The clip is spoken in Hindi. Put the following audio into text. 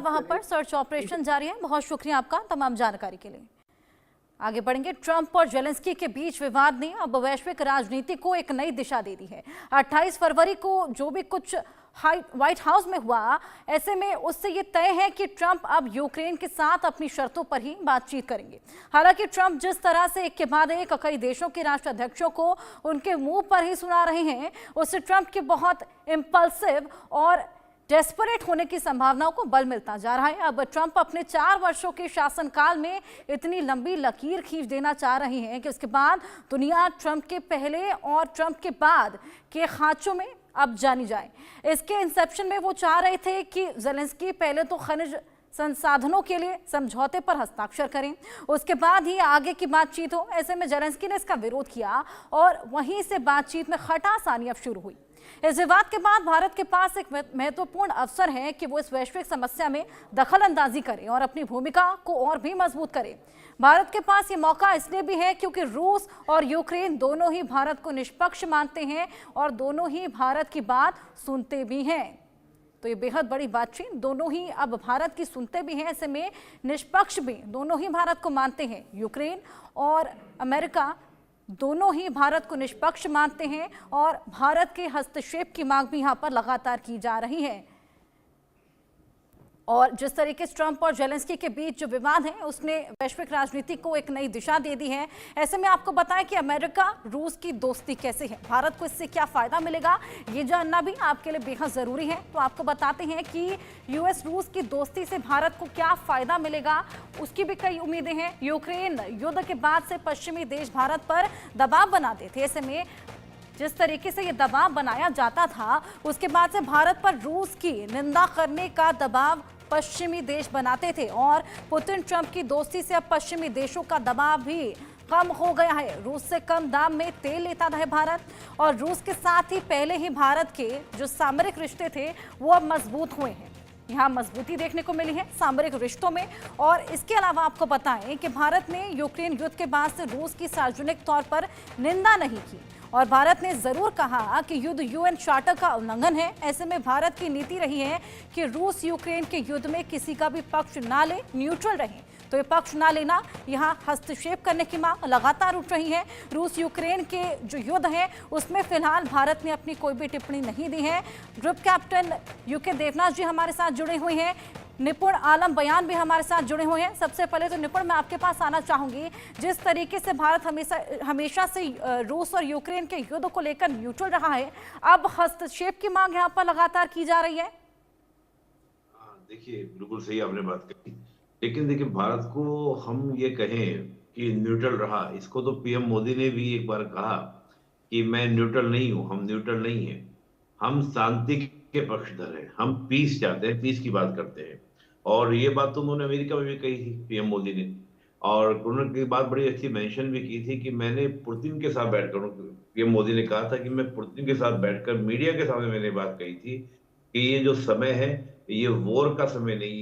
फिलहाल वहां पर सर्च ऑपरेशन जारी है। बहुत शुक्रिया आपका तमाम जानकारी के लिए। आगे बढ़ेंगे। ट्रंप और जेलेंस्की के बीच विवाद ने अब वैश्विक राजनीति को एक नई दिशा दे दी है। 28 फरवरी को जो भी कुछ व्हाइट हाउस में हुआ, ऐसे में उससे ये तय है कि ट्रंप अब यूक्रेन के साथ अपनी शर्तों पर ही बातचीत करेंगे। हालांकि ट्रंप जिस तरह से एक के बाद एक कई देशों के राष्ट्राध्यक्षों को उनके मुंह पर ही सुना रहे हैं, उससे ट्रंप के बहुत इंपल्सिव और डेस्परेट होने की संभावनाओं को बल मिलता जा रहा है। अब ट्रंप अपने 4 वर्षों के शासनकाल में इतनी लंबी लकीर खींच देना चाह रहे हैं कि उसके बाद दुनिया ट्रंप के पहले और ट्रंप के बाद के खांचों में अब जानी जाए। इसके इंसेप्शन में वो चाह रहे थे कि जेलेंस्की पहले तो खनिज संसाधनों के लिए समझौते पर हस्ताक्षर करें, उसके बाद ही आगे की बातचीत हो। ऐसे में जेलेंस्की ने इसका विरोध किया और वहीं से बातचीत में खटासानी अब शुरू हुई। इस विवाद के बाद भारत के पास एक महत्वपूर्ण अवसर है कि वो इस वैश्विक समस्या में दखल अंदाजी करे और अपनी भूमिका को और भी मजबूत करे। भारत के पास ये मौका इसलिए भी है क्योंकि रूस और यूक्रेन दोनों ही भारत को निष्पक्ष मानते हैं और दोनों ही भारत की बात सुनते भी हैं। तो ये बेहद बड़ी बातचीत, दोनों ही अब भारत की सुनते भी हैं, ऐसे में निष्पक्ष भी दोनों ही भारत को मानते हैं। यूक्रेन और अमेरिका दोनों ही भारत को निष्पक्ष मानते हैं और भारत के हस्तक्षेप की मांग भी यहां पर लगातार की जा रही है। और जिस तरीके से ट्रंप और जेलेंस्की के बीच जो विवाद है, उसने वैश्विक राजनीति को एक नई दिशा दे दी है। ऐसे में आपको बताएं कि अमेरिका रूस की दोस्ती कैसे है, भारत को इससे क्या फायदा मिलेगा, ये जानना भी आपके लिए बेहद जरूरी है। तो आपको बताते हैं कि यूएस रूस की दोस्ती से भारत को क्या फायदा मिलेगा, उसकी भी कई उम्मीदें हैं। यूक्रेन युद्ध के बाद से पश्चिमी देश भारत पर दबाव बनाते थे। ऐसे में जिस तरीके से ये दबाव बनाया जाता था, उसके बाद से भारत पर रूस की निंदा करने का दबाव पश्चिमी देश बनाते थे और पुतिन ट्रंप की दोस्ती से अब पश्चिमी देशों का दबाव भी कम हो गया है। रूस से कम दाम में तेल लेता है भारत और रूस के साथ ही पहले ही भारत के जो सामरिक रिश्ते थे वो अब मजबूत हुए हैं। यहाँ मजबूती देखने को मिली है सामरिक रिश्तों में। और इसके अलावा आपको बताएं कि भारत ने यूक्रेन युद्ध के बाद से रूस की सार्वजनिक तौर पर निंदा नहीं की और भारत ने जरूर कहा कि युद्ध यूएन चार्टर का उल्लंघन है। ऐसे में भारत की नीति रही है कि रूस यूक्रेन के युद्ध में किसी का भी पक्ष ना ले, न्यूट्रल रहे। तो ये पक्ष ना लेना, यहाँ हस्तक्षेप करने की मांग लगातार उठ रही है। रूस यूक्रेन के जो युद्ध है उसमें फिलहाल भारत ने अपनी कोई भी टिप्पणी नहीं दी है। ग्रुप कैप्टन यूके देवनाथ जी हमारे साथ जुड़े हुए हैं, निपुण आलम बयान भी हमारे साथ जुड़े हुए हैं। सबसे पहले तो निपुण, मैं आपके पास आना चाहूंगी। जिस तरीके से भारत हमेशा से रूस और यूक्रेन के युद्ध को लेकर न्यूट्रल रहा है, अब हस्तक्षेप की मांग यहाँ पर लगातार की जा रही है। देखिए, बिल्कुल सही आपने बात कही, लेकिन देखिए भारत को हम ये कहें कि न्यूट्रल रहा, इसको तो पीएम मोदी ने भी एक बार कहा कि मैं न्यूट्रल नहीं हूं, हम न्यूट्रल नहीं है, हम शांति के पक्षधर हैं, हम पीस चाहते हैं, पीस की बात करते हैं। और ये बात तो उन्होंने अमेरिका में भी कही थी पीएम मोदी ने, और उन्होंने एक बात बड़ी अच्छी मेंशन भी की थी कि मैंने पुतिन के साथ बैठकर, पीएम मोदी ने कहा था कि मैं पुतिन के साथ बैठकर मीडिया के सामने मैंने बात कही थी कि ये जो समय है ये वॉर का समय नहीं है।